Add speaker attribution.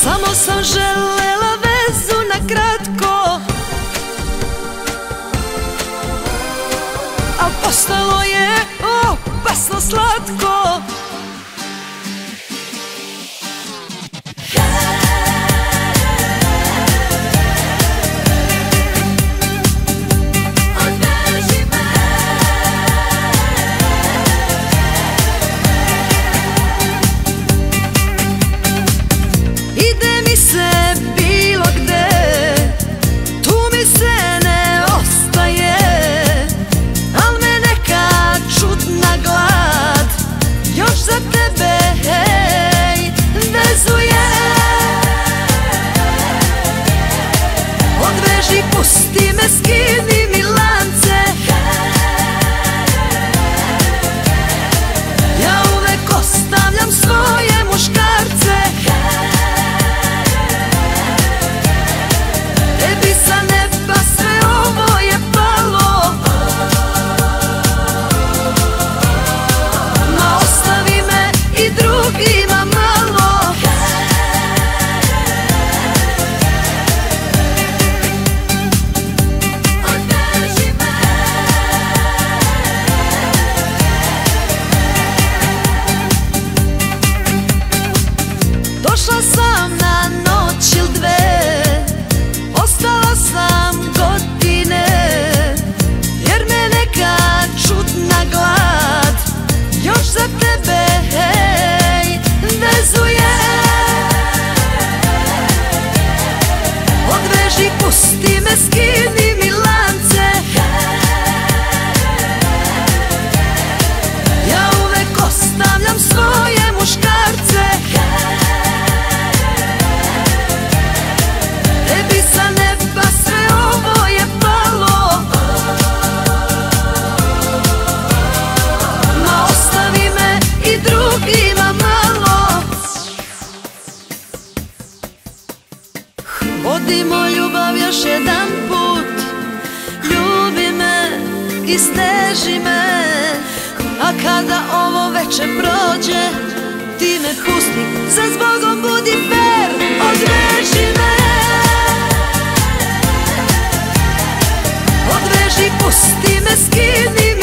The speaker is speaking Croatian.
Speaker 1: Samo sam želela vezu na kratko, al postalo je opasno slatko. Pusti me, skini mi lance, ja uvek ostavljam svoje muškarce. Tebi sa neba sve ovo je palo, ma ostavi me i drugima malo. Došla sam na noć il dve, ostala sam godine, jer me neka čudna glad još za tebe, hej, vezuje. Odveži, pusti me, skini mi lance, ja uvek ostavljam svoje muškarce. Tebi sa neba sve ovo je palo, ma ostavi me i drugima malo. Vodimo ljubav još jedan put, ljubi me i steži me, a kada ovo veče prođe, ti me pusti, sa zbogom budi fer, odveži me. Odveži, pusti me, skini